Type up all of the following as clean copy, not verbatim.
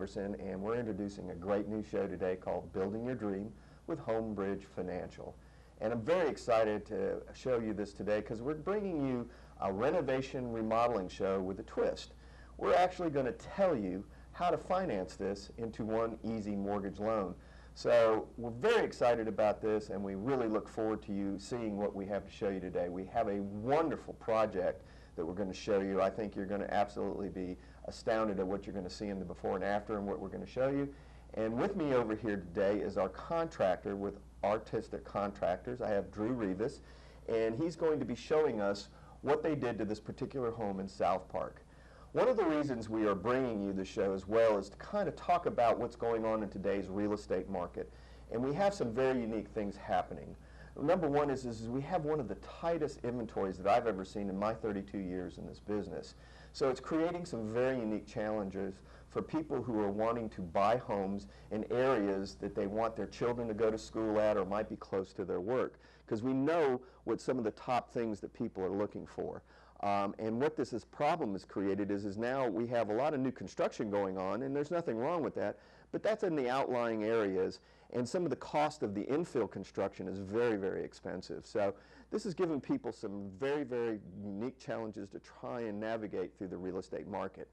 Iverson, and we're introducing a great new show today called Building Your Dream with Homebridge Financial. And I'm very excited to show you this today because we're bringing you a renovation remodeling show with a twist. We're actually going to tell you how to finance this into one easy mortgage loan. So we're very excited about this, and we really look forward to you seeing what we have to show you today. We have a wonderful project that we're going to show you. I think you're going to absolutely be astounded at what you're going to see in the before and after and what we're going to show you. And with me over here today is our contractor with Artistic Contractors. I have Drew Rivas, and he's going to be showing us what they did to this particular home in South Park. One of the reasons we are bringing you the show as well is to kind of talk about what's going on in today's real estate market. And we have some very unique things happening. Number one is we have one of the tightest inventories that I've ever seen in my 32 years in this business. So it's creating some very unique challenges for people who are wanting to buy homes in areas that they want their children to go to school at or might be close to their work. Because we know what some of the top things that people are looking for. And what this problem has created is now we have a lot of new construction going on, and there's nothing wrong with that, but that's in the outlying areas, and some of the cost of the infill construction is very, very expensive. So this is giving people some very, very unique challenges to try and navigate through the real estate market.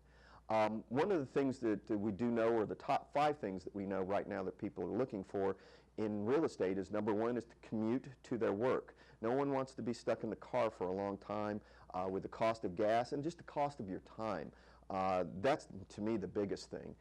One of the things that we do know, or the top 5 things that we know right now that people are looking for in real estate is, number one, is to commute to their work. No one wants to be stuck in the car for a long time with the cost of gas and just the cost of your time. That's, to me, the biggest thing.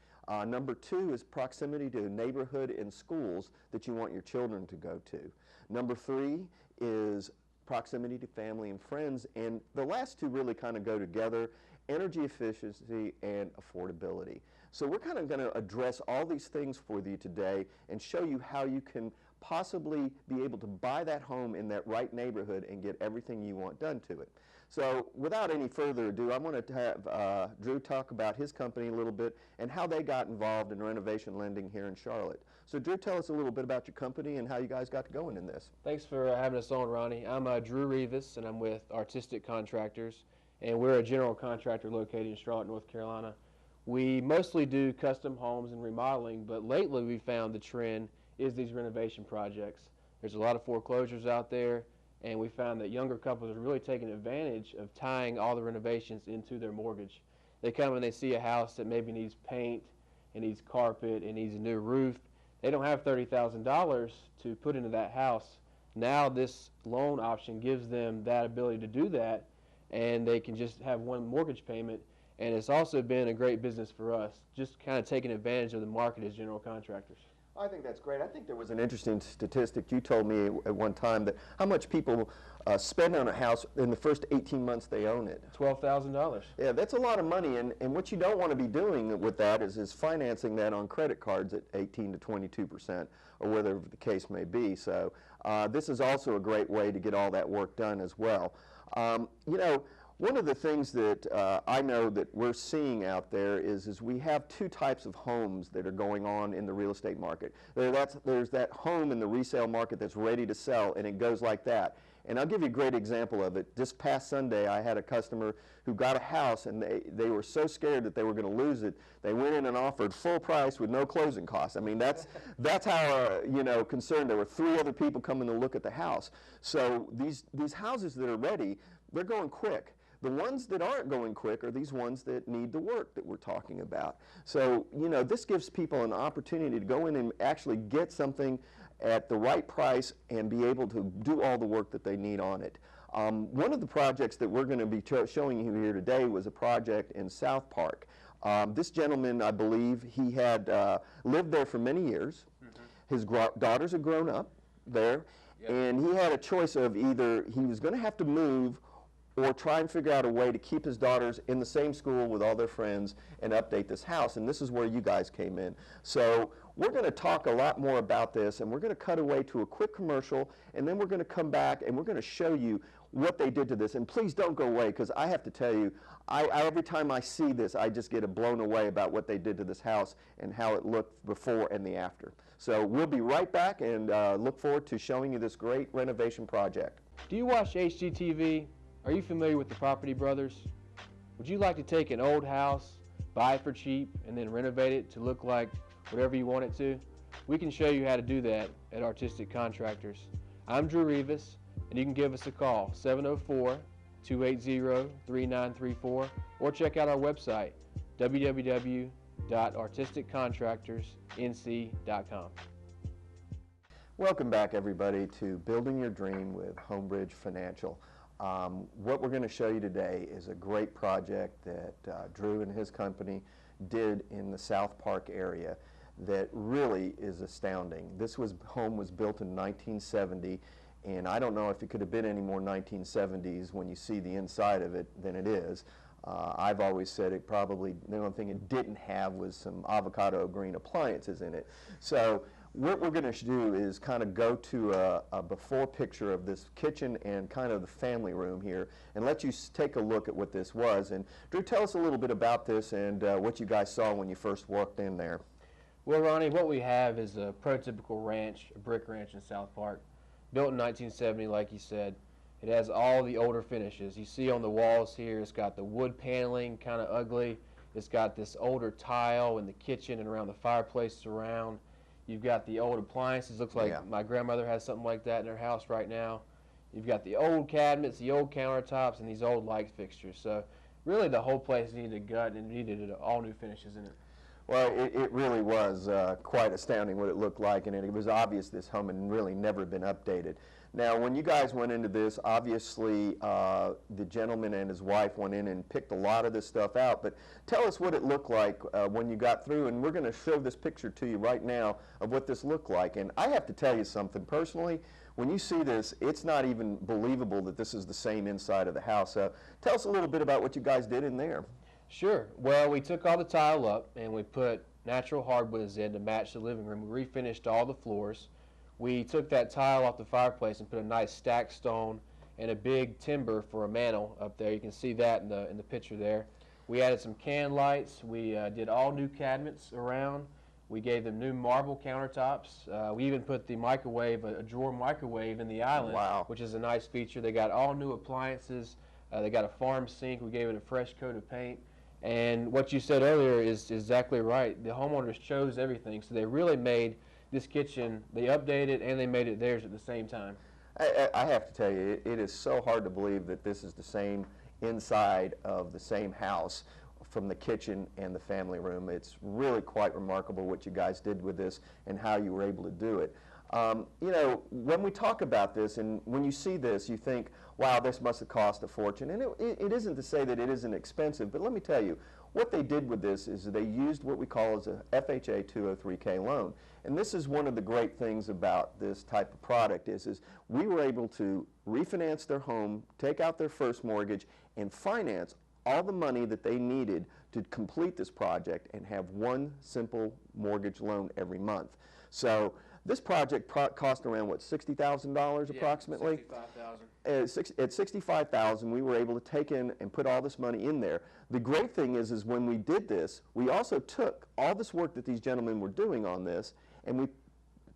Number 2 is proximity to a neighborhood and schools that you want your children to go to. Number 3 is proximity to family and friends. And the last 2 really kind of go together: energy efficiency and affordability. So we're kind of going to address all these things for you today and show you how you can possibly be able to buy that home in that right neighborhood and get everything you want done to it. So without any further ado, I want to have Drew talk about his company a little bit and how they got involved in renovation lending here in Charlotte. So Drew, tell us a little bit about your company and how you guys got going in this. Thanks for having us on, Ronnie. I'm Drew Rivas, and I'm with Artistic Contractors, and we're a general contractor located in Charlotte, North Carolina. We mostly do custom homes and remodeling, but lately we found the trend is these renovation projects. There's a lot of foreclosures out there, and we found that younger couples are really taking advantage of tying all the renovations into their mortgage. They come and they see a house that maybe needs paint, it needs carpet, it needs a new roof. They don't have $30,000 to put into that house. Now this loan option gives them that ability to do that, and they can just have one mortgage payment. And it's also been a great business for us, just kind of taking advantage of the market as general contractors. I think that's great. I think there was an interesting statistic you told me at one time, that how much people spend on a house in the first 18 months they own it. $12,000. Yeah, that's a lot of money, and what you don't want to be doing with that is financing that on credit cards at 18 to 22%, or whatever the case may be. So this is also a great way to get all that work done as well. You know, one of the things that I know that we're seeing out there is we have 2 types of homes that are going on in the real estate market. There's that home in the resale market that's ready to sell, and it goes like that. And I'll give you a great example of it. This past Sunday, I had a customer who got a house, and they were so scared that they were going to lose it, they went in and offered full price with no closing costs. I mean, that's how you know, concerned. There were 3 other people coming to look at the house. So these houses that are ready, they're going quick. The ones that aren't going quick are these ones that need the work that we're talking about. So, you know, this gives people an opportunity to go in and actually get something at the right price and be able to do all the work that they need on it. One of the projects that we're going to be showing you here today was a project in South Park. This gentleman, I believe, he had lived there for many years. Mm-hmm. His daughters had grown up there, yep. And he had a choice of either he was going to have to move or try and figure out a way to keep his daughters in the same school with all their friends and update this house. And this is where you guys came in. So we're going to talk a lot more about this, and we're going to cut away to a quick commercial, and then we're going to come back and we're going to show you what they did to this. And please don't go away, because I have to tell you, every time I see this, I just get blown away about what they did to this house and how it looked before and the after. So we'll be right back, and look forward to showing you this great renovation project. Do you watch HGTV? Are you familiar with the Property Brothers? Would you like to take an old house buy it for cheap, and then renovate it to look like whatever you want it to, we can show you how to do that at Artistic Contractors. I'm Drew Rivas, and you can give us a call, 704-280-3934, or check out our website, www.artisticcontractorsnc.com. Welcome back, everybody, to Building Your Dream with Homebridge Financial. What we're going to show you today is a great project that Drew and his company did in the South Park area that really is astounding. This home was built in 1970, and I don't know if it could have been any more 1970s when you see the inside of it than it is. I've always said it probably, the only thing it didn't have was some avocado green appliances in it. So what we're going to do is kind of go to a before picture of this kitchen and kind of the family room here and let you take a look at what this was. And Drew, tell us a little bit about this and what you guys saw when you first walked in there. Well, Ronnie, what we have is a prototypical ranch, a brick ranch in South Park, built in 1970, like you said. It has all the older finishes. You see on the walls here, it's got the wood paneling, kind of ugly. It's got this older tile in the kitchen and around the fireplace around. You've got the old appliances. Looks like my grandmother has something like that in her house right now. You've got the old cabinets, the old countertops, and these old light fixtures. So really the whole place needed a gut and needed all new finishes in it. Well, it really was quite astounding what it looked like, and it was obvious this home had really never been updated. Now, when you guys went into this, obviously the gentleman and his wife went in and picked a lot of this stuff out, but tell us what it looked like when you got through, and we're going to show this picture to you right now of what this looked like. And I have to tell you something personally. When you see this, it's not even believable that this is the same inside of the house. Tell us a little bit about what you guys did in there. Sure. Well, we took all the tile up and we put natural hardwoods in to match the living room. We refinished all the floors. We took that tile off the fireplace and put a nice stacked stone and a big timber for a mantle up there. You can see that in the picture there. We added some can lights. We did all new cabinets around. We gave them new marble countertops. We even put the microwave, a drawer microwave in the island, wow, which is a nice feature. They got all new appliances. They got a farm sink. We gave it a fresh coat of paint. And what you said earlier is exactly right. The homeowners chose everything, so they really made this kitchen, they updated and they made it theirs at the same time. I have to tell you, it is so hard to believe that this is the same inside of the same house from the kitchen and the family room. It's really quite remarkable what you guys did with this and how you were able to do it. You know, when we talk about this and when you see this, you think, wow, this must have cost a fortune. And it isn't to say that it isn't expensive, but let me tell you, what they did with this is they used what we call as a FHA 203K loan. And this is one of the great things about this type of product is we were able to refinance their home, take out their first mortgage, and finance all the money that they needed to complete this project and have one simple mortgage loan every month. So this project cost around, what, $60,000 approximately? $65,000. At $65,000, we were able to take in and put all this money in there. The great thing is when we did this, we also took all this work that these gentlemen were doing on this, and we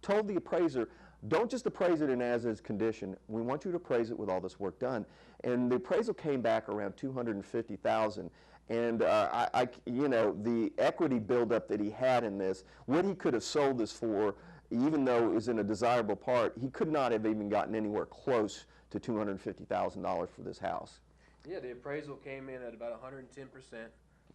told the appraiser, don't just appraise it in as-is condition. We want you to appraise it with all this work done. And the appraisal came back around $250,000. And you know, the equity buildup that he had in this, what he could have sold this for, even though it was in a desirable part, he could not have even gotten anywhere close to $250,000 for this house. Yeah, the appraisal came in at about 110%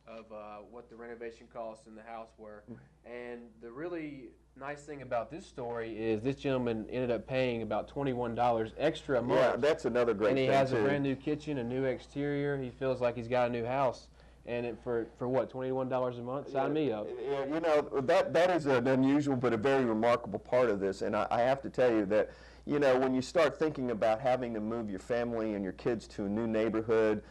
of what the renovation costs in the house were. And the really nice thing about this story is this gentleman ended up paying about $21 extra a month. Yeah, that's another great thing, and he has too. a brand new kitchen, a new exterior. He feels like he's got a new house. And for what, $21 a month? Sign me up. Yeah, you know, that is an unusual but a very remarkable part of this. And I have to tell you that, you know, when you start thinking about having to move your family and your kids to a new neighborhood,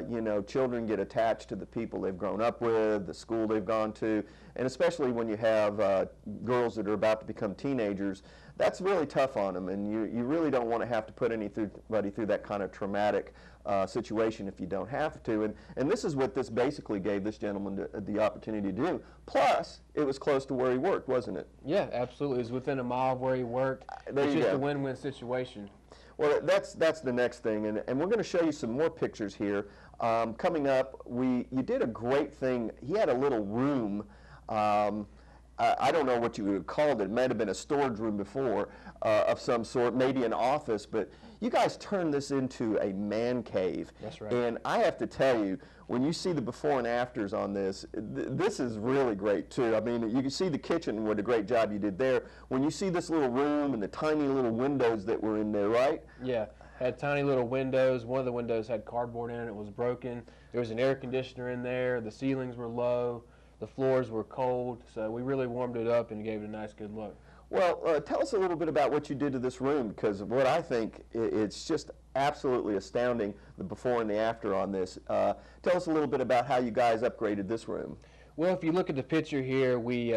you know, children get attached to the people they've grown up with, the school they've gone to, and especially when you have girls that are about to become teenagers, that's really tough on them, and you really don't want to have to put anybody through that kind of traumatic situation if you don't have to. And this is what this basically gave this gentleman the opportunity to do. Plus, it was close to where he worked, wasn't it? Yeah, absolutely. It was within a mile of where he worked. There it's you just go. a win-win situation. Well, that's the next thing, and we're going to show you some more pictures here. Coming up, you did a great thing. He had a little room. I don't know what you would have called it. It might have been a storage room before of some sort, maybe an office, but you guys turned this into a man cave. That's right. And I have to tell you, when you see the before and afters on this, this is really great too. I mean, you can see the kitchen, what a great job you did there. When you see this little room and the tiny little windows that were in there, right? Yeah, had tiny little windows. One of the windows had cardboard in it. It was broken. There was an air conditioner in there. The ceilings were low. The floors were cold. So we really warmed it up and gave it a nice, good look. Well, tell us a little bit about what you did to this room, because what I think, it's just absolutely astounding, the before and the after on this. Tell us a little bit about how you guys upgraded this room. Well, if you look at the picture here, we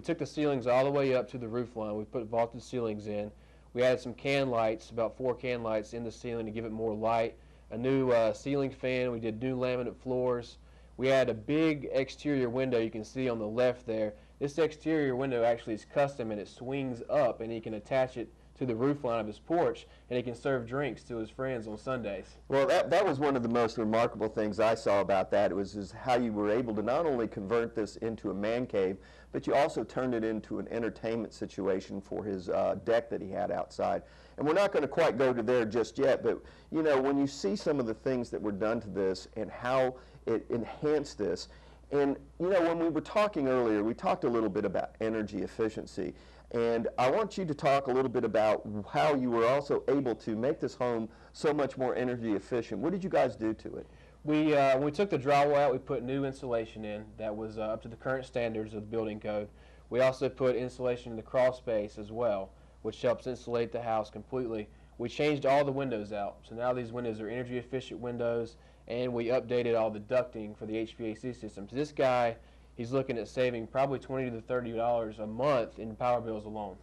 took the ceilings all the way up to the roof line. We put vaulted ceilings in. We added some can lights, about 4 can lights in the ceiling to give it more light. A new ceiling fan. We did new laminate floors. We had a big exterior window you can see on the left there. This exterior window actually is custom, and it swings up, and he can attach it to the roof line of his porch, and he can serve drinks to his friends on Sundays. Well, that was one of the most remarkable things I saw about that. It was how you were able to not only convert this into a man cave, but you also turned it into an entertainment situation for his deck that he had outside. And we're not going to quite go to there just yet, but you know, when you see some of the things that were done to this and how it enhanced this, and you know, when we were talking earlier, we talked a little bit about energy efficiency. And I want you to talk a little bit about how you were also able to make this home so much more energy efficient. What did you guys do to it? When we took the drywall out, we put new insulation in that was up to the current standards of the building code. We also put insulation in the crawl space as well, which helps insulate the house completely. We changed all the windows out, so now these windows are energy efficient windows, and we updated all the ducting for the HVAC system. So this guy, he's looking at saving probably $20 to $30 a month in power bills alone.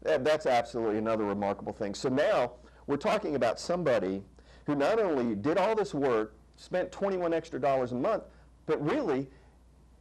That's absolutely another remarkable thing. So now we're talking about somebody who not only did all this work, spent $21 extra a month, but really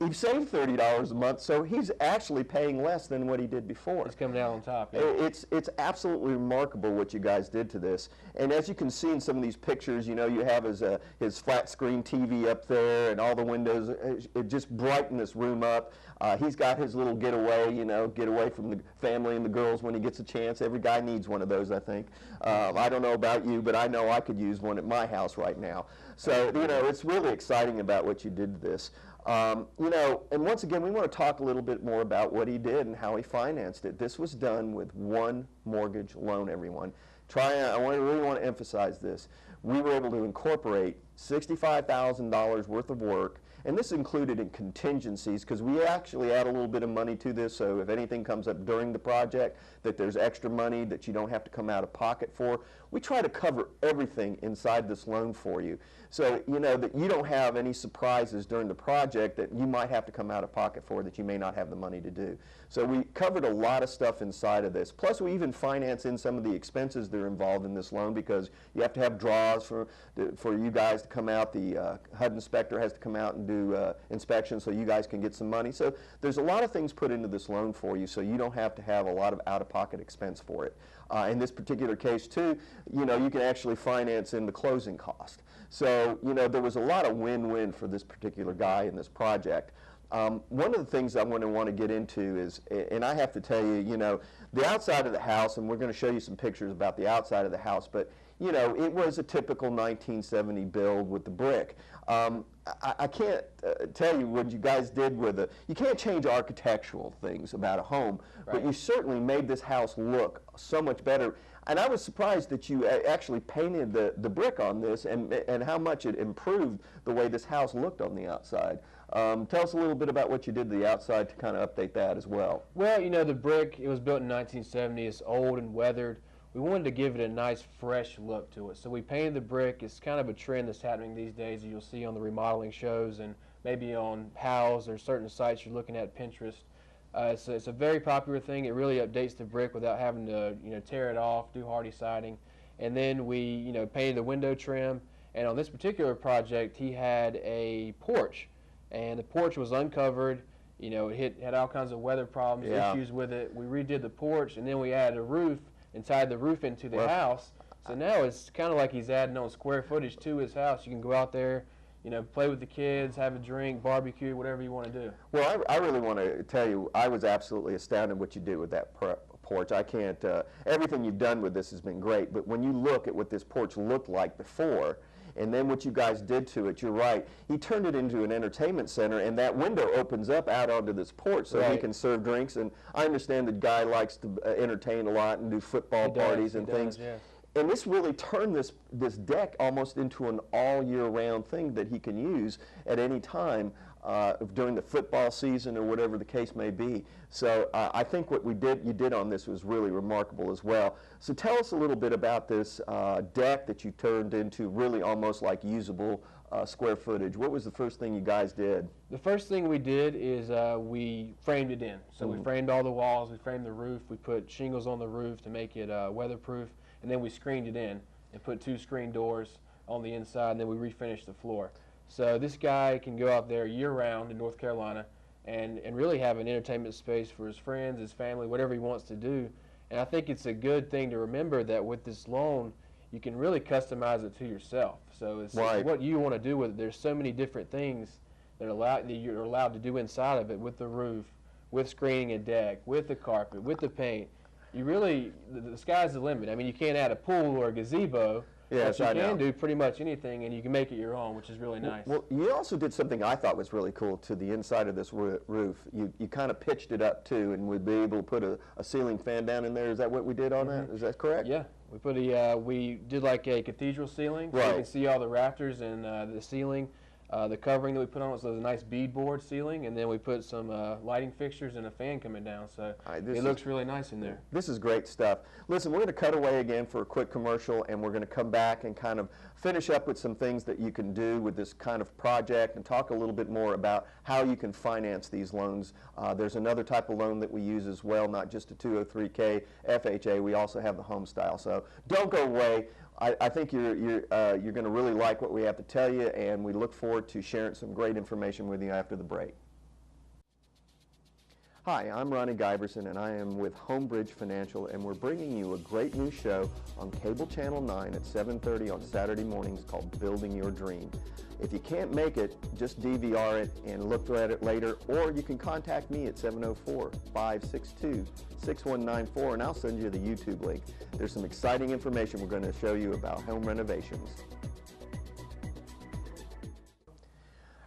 he saved $30 a month, so he's actually paying less than what he did before. He's coming out on top. Yeah. It's absolutely remarkable what you guys did to this. And as you can see in some of these pictures, you know, you have his flat screen TV up there and all the windows. It just brightened this room up. He's got his little getaway, you know, get away from the family and the girls when he gets a chance. Every guy needs one of those, I think. I don't know about you, but I know I could use one at my house right now. So, you know, it's really exciting about what you did to this. You know, and once again, we want to talk a little bit more about what he did and how he financed it. This was done with one mortgage loan, everyone. Really want to emphasize this. We were able to incorporate $65,000 worth of work, and this included in contingencies, because we actually add a little bit of money to this, so if anything comes up during the project, that there's extra money that you don't have to come out of pocket for. We try to cover everything inside this loan for you, so you know that you don't have any surprises during the project that you might have to come out of pocket for that you may not have the money to do. So we covered a lot of stuff inside of this. Plus we even finance in some of the expenses that are involved in this loan, because you have to have draws for you guys to come out. The HUD inspector has to come out and do inspections so you guys can get some money. So there's a lot of things put into this loan for you, so you don't have to have a lot of out-of-pocket expense for it. In this particular case too, you know, you can actually finance in the closing cost. So, you know, there was a lot of win-win for this particular guy in this project. One of the things I want to get into is, and I have to tell you, you know, the outside of the house, and we're going to show you some pictures about the outside of the house, but, you know, it was a typical 1970 build with the brick. I can't tell you what you guys did with it. You can't change architectural things about a home, right, but you certainly made this house look so much better. And I was surprised that you actually painted the brick on this, and how much it improved the way this house looked on the outside. Tell us a little bit about what you did to the outside to kind of update that as well. Well, you know, the brick, it was built in 1970. It's old and weathered. We wanted to give it a nice, fresh look to it. So we painted the brick. It's kind of a trend that's happening these days that you'll see on the remodeling shows and maybe on Houzz or certain sites you're looking at, Pinterest. It's a very popular thing. It really updates the brick without having to, you know, tear it off, do hardy siding. And then we, you know, painted the window trim. And on this particular project, he had a porch. And the porch was uncovered. You know, it had all kinds of weather problems, issues with it. We redid the porch, and then we added a roof and tied the roof into the house. So now it's kind of like he's adding on square footage to his house. You can go out there, you know, play with the kids, have a drink, barbecue, whatever you want to do. Well, I really want to tell you, I was absolutely astounded what you did with that porch. I can't, everything you've done with this has been great, but when you look at what this porch looked like before, and then what you guys did to it, you're right. He turned it into an entertainment center, and that window opens up out onto this porch so he can serve drinks. And I understand the guy likes to entertain a lot and do football parties and things. Yes. And this really turned this deck almost into an all-year-round thing that he can use at any time during the football season or whatever the case may be. So I think what you did on this was really remarkable as well. So tell us a little bit about this deck that you turned into really almost like usable square footage. What was the first thing you guys did? The first thing we did is we framed it in. So we framed all the walls, we framed the roof, we put shingles on the roof to make it weatherproof, and then we screened it in and put 2 screen doors on the inside, and then we refinished the floor. So this guy can go out there year-round in North Carolina and really have an entertainment space for his friends, his family, whatever he wants to do. And I think it's a good thing to remember that with this loan, you can really customize it to yourself. So it's what you want to do with it. There's so many different things that you're allowed to do inside of it, with the roof, with screening a deck, with the carpet, with the paint. You really, the sky's the limit. I mean, you can't add a pool or a gazebo. Yes, but you can do pretty much anything, and you can make it your own, which is really nice. Well, you also did something I thought was really cool to the inside of this roof. You kind of pitched it up, too, and would be able to put a ceiling fan down in there. Is that what we did on that? Is that correct? Yeah. We did like a cathedral ceiling, so you can see all the rafters and the ceiling. The covering that we put on was a nice beadboard ceiling, and then we put some lighting fixtures and a fan coming down, so it looks really nice in there. This is great stuff. Listen, we're going to cut away again for a quick commercial, and we're going to come back and kind of finish up with some things that you can do with this kind of project and talk a little bit more about how you can finance these loans. There's another type of loan that we use as well, not just a 203K FHA. We also have the home style, so don't go away. I think you're going to really like what we have to tell you, and we look forward to sharing some great information with you after the break. Hi, I'm Ronnie Giberson, and I am with Homebridge Financial, and we're bringing you a great new show on Cable Channel 9 at 7:30 on Saturday mornings called Building Your Dream. If you can't make it, just DVR it and look at it later, or you can contact me at 704-562-6194, and I'll send you the YouTube link. There's some exciting information we're going to show you about home renovations.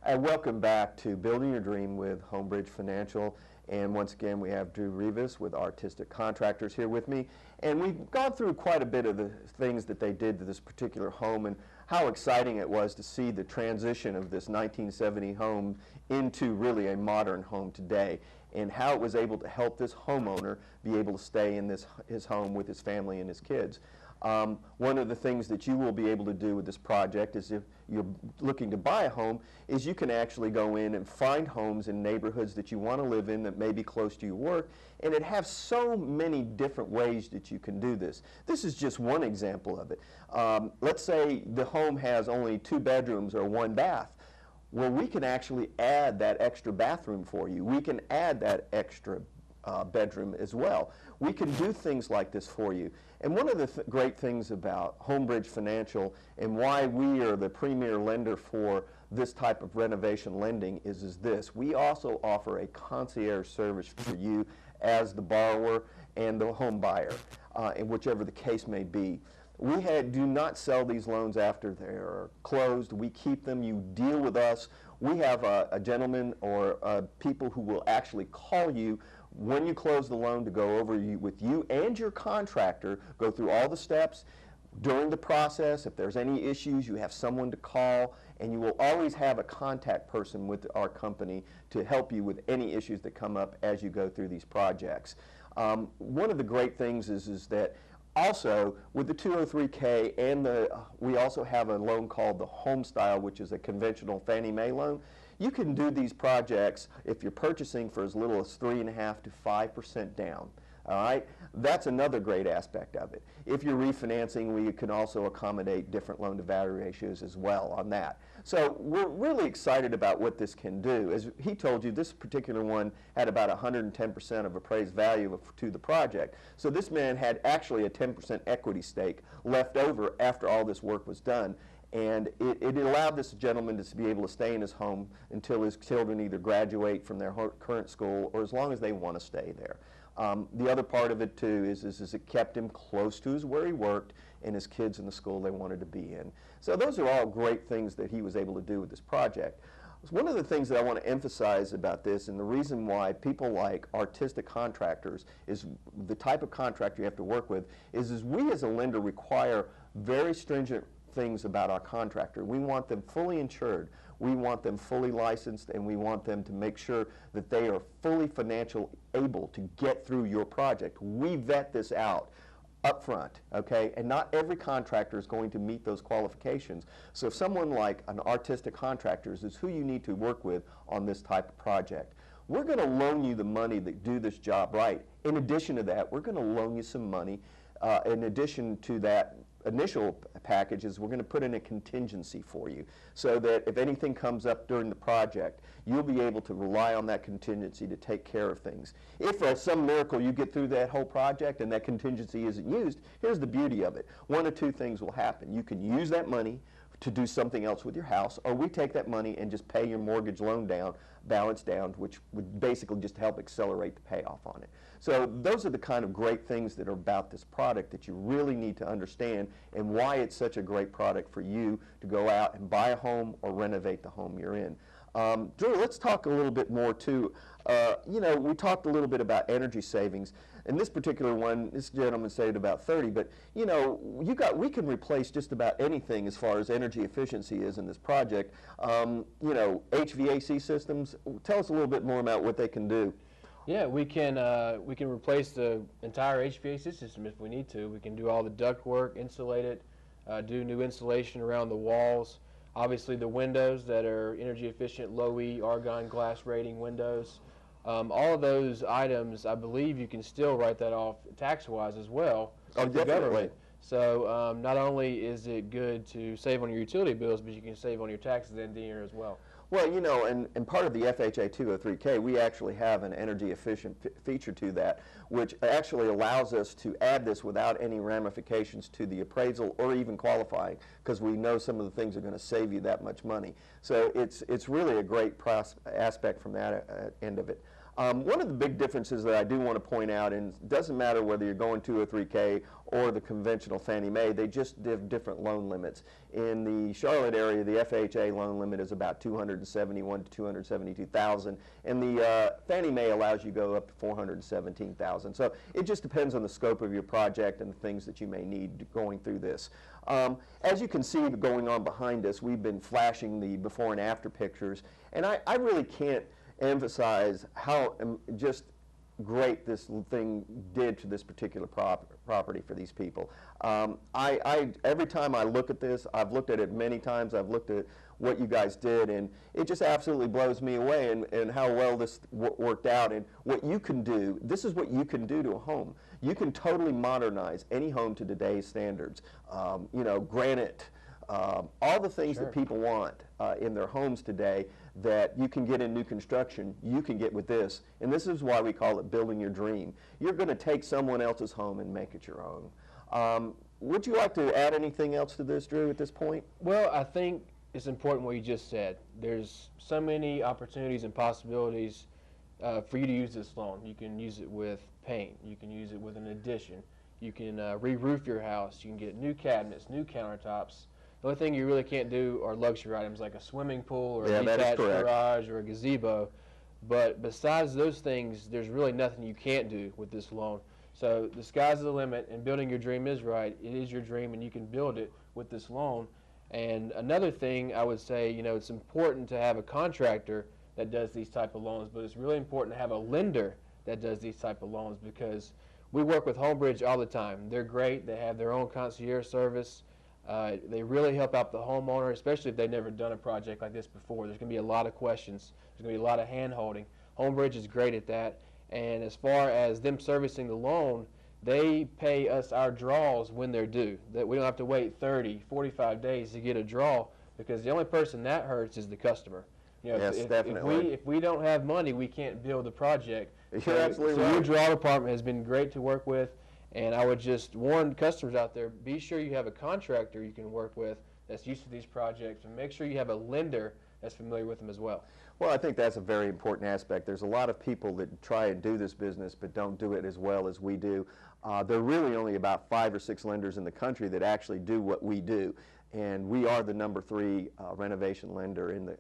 And welcome back to Building Your Dream with Homebridge Financial. And once again, we have Drew Rivas with Artistic Contractors here with me. And we've gone through quite a bit of the things that they did to this particular home and how exciting it was to see the transition of this 1970 home into really a modern home today, and how it was able to help this homeowner be able to stay in his home with his family and his kids. One of the things that you will be able to do with this project is, if you're looking to buy a home, is you can actually go in and find homes in neighborhoods that you want to live in that may be close to your work, and it has so many different ways that you can do this. This is just one example of it. Let's say the home has only 2 bedrooms or 1 bath. Well, we can actually add that extra bathroom for you. We can add that extra bedroom as well. We can do things like this for you. And one of the great things about Homebridge Financial and why we are the premier lender for this type of renovation lending is this. We also offer a concierge service for you as the borrower and the home buyer, in whichever the case may be. We do not sell these loans after they're closed. We keep them. You deal with us. We have a gentleman or people who will actually call you when you close the loan to go over with you and your contractor, go through all the steps. During the process, if there's any issues, you have someone to call, and you will always have a contact person with our company to help you with any issues that come up as you go through these projects. One of the great things is that also with the 203K and we also have a loan called the Home Style, which is a conventional Fannie Mae loan. You can do these projects if you're purchasing for as little as 3.5% to 5% down. All right, that's another great aspect of it. If you're refinancing, we can also accommodate different loan-to-value ratios as well on that. So we're really excited about what this can do. As he told you, this particular one had about 110% of appraised value to the project. So this man had actually a 10% equity stake left over after all this work was done. And it allowed this gentleman to be able to stay in his home until his children either graduate from their current school or as long as they want to stay there. The other part of it too is it kept him close to where he worked and his kids in the school they wanted to be in. So those are all great things that he was able to do with this project. One of the things that I want to emphasize about this, and the reason why people like artistic contractors is the type of contractor you have to work with, is we as a lender require very stringent things about our contractor. We want them fully insured, we want them fully licensed, and we want them to make sure that they are fully financially able to get through your project. We vet this out up front, okay? And not every contractor is going to meet those qualifications. So if someone like an artistic contractor is who you need to work with on this type of project, we're going to loan you the money to do this job right. In addition to that, we're going to loan you some money. In addition to that initial packages, we're going to put in a contingency for you so that if anything comes up during the project, you'll be able to rely on that contingency to take care of things. If for some miracle you get through that whole project and that contingency isn't used, here's the beauty of it. One of two things will happen. You can use that money to do something else with your house, or we take that money and just pay your mortgage loan down, balance down, which would basically just help accelerate the payoff on it. So those are the kind of great things that are about this product that you really need to understand and why it's such a great product for you to go out and buy a home or renovate the home you're in. Drew, let's talk a little bit more too. You know, we talked a little bit about energy savings. In this particular one, this gentleman said about 30, but you know, we can replace just about anything as far as energy efficiency is in this project. You know, HVAC systems, tell us a little bit more about what they can do. Yeah, we can replace the entire HVAC system if we need to. We can do all the duct work, insulate it, do new insulation around the walls. Obviously the windows that are energy efficient, low E, argon glass rating windows. All of those items, I believe you can still write that off tax-wise as well. Oh, definitely. So not only is it good to save on your utility bills, but you can save on your taxes at the end of the year as well. Well, you know, and part of the FHA 203K, we actually have an energy efficient feature to that, which actually allows us to add this without any ramifications to the appraisal or even qualifying, because we know some of the things are going to save you that much money. So it's really a great aspect from that end of it. One of the big differences that I do want to point out, and it doesn't matter whether you're going 203K or the conventional Fannie Mae, they just have different loan limits. In the Charlotte area, the FHA loan limit is about $271,000 to $272,000, and the Fannie Mae allows you to go up to $417,000. So it just depends on the scope of your project and the things that you may need going through this. As you can see going on behind us, we've been flashing the before and after pictures, and I really can't emphasize how just great this thing did to this particular property for these people. Every time I look at this, I've looked at it many times, I've looked at what you guys did, and it just absolutely blows me away and how well this worked out and what you can do. This is what you can do to a home. You can totally modernize any home to today's standards. You know, granite, all the things that people want in their homes today that you can get in new construction, you can get with this. And this is why we call it building your dream. You're going to take someone else's home and make it your own. Would you like to add anything else to this, Drew, at this point? Well, I think it's important what you just said. There's so many opportunities and possibilities for you to use this loan. You can use it with paint. You can use it with an addition. You can re-roof your house. You can get new cabinets, new countertops. The only thing you really can't do are luxury items like a swimming pool or a detached garage or a gazebo. But besides those things, there's really nothing you can't do with this loan. So the sky's the limit, and building your dream is right. It is your dream, and you can build it with this loan. And another thing I would say, you know, it's important to have a contractor that does these type of loans, but it's really important to have a lender that does these type of loans, because we work with Homebridge all the time. They're great. They have their own concierge service. They really help out the homeowner, especially if they've never done a project like this before. There's going to be a lot of questions. There's going to be a lot of hand-holding. Homebridge is great at that. And as far as them servicing the loan, they pay us our draws when they're due. That we don't have to wait 30, 45 days to get a draw, because the only person that hurts is the customer. You know, Yes, definitely. If we don't have money, we can't build the project. You're absolutely so right. your draw department has been great to work with, and I would just warn customers out there, be sure you have a contractor you can work with that's used to these projects, and make sure you have a lender that's familiar with them as well. Well, I think that's a very important aspect. There's a lot of people that try and do this business but don't do it as well as we do. There are really only about 5 or 6 lenders in the country that actually do what we do, and we are the #3 renovation lender in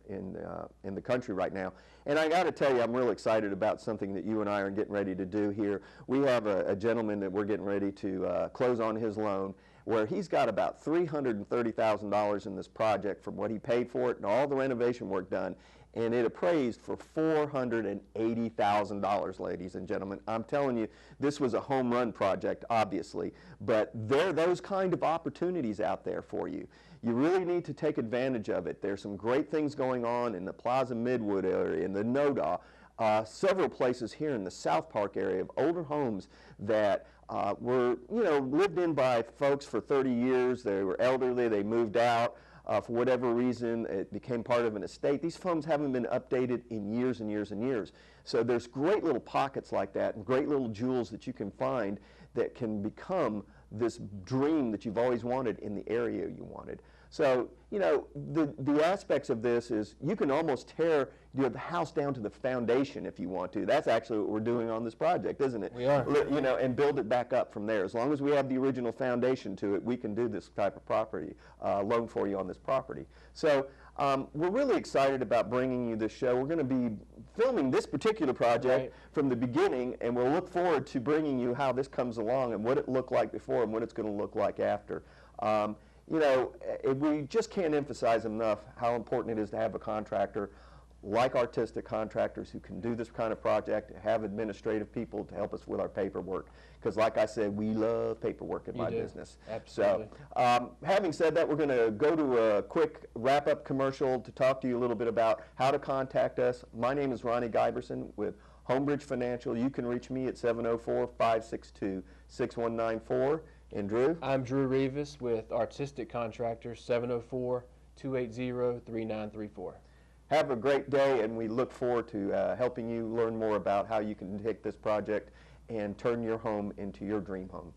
the country right now. And I got to tell you, I'm real excited about something that you and I are getting ready to do here. We have a gentleman that we're getting ready to close on his loan, where he's got about $330,000 in this project from what he paid for it and all the renovation work done, and it appraised for $480,000, ladies and gentlemen. I'm telling you, this was a home run project, obviously, but there are those kind of opportunities out there for you. You really need to take advantage of it. There's some great things going on in the Plaza Midwood area, in the NODA, several places here in the South Park area of older homes that were, lived in by folks for 30 years. They were elderly, they moved out. For whatever reason, it became part of an estate. These homes haven't been updated in years and years and years. So there's great little pockets like that and great little jewels that you can find that can become this dream that you've always wanted in the area you wanted. So, the aspects of this is you can almost tear the house down to the foundation if you want to. That's actually what we're doing on this project, isn't it? We are. And build it back up from there. As long as we have the original foundation to it, we can do this type of property loan for you on this property. So we're really excited about bringing you this show. We're going to be filming this particular project from the beginning, and we'll look forward to bringing you how this comes along and what it looked like before and what it's going to look like after. We just can't emphasize enough how important it is to have a contractor like Artistic Contractors who can do this kind of project, have administrative people to help us with our paperwork. Because like I said, we love paperwork in my business. Absolutely. So having said that, we're going to go to a quick wrap-up commercial to talk to you a little bit about how to contact us. My name is Ronnie Giberson with Homebridge Financial. You can reach me at 704-562-6194. And Drew? I'm Drew Rivas with Artistic Contractors, 704-280-3934. Have a great day, and we look forward to helping you learn more about how you can take this project and turn your home into your dream home.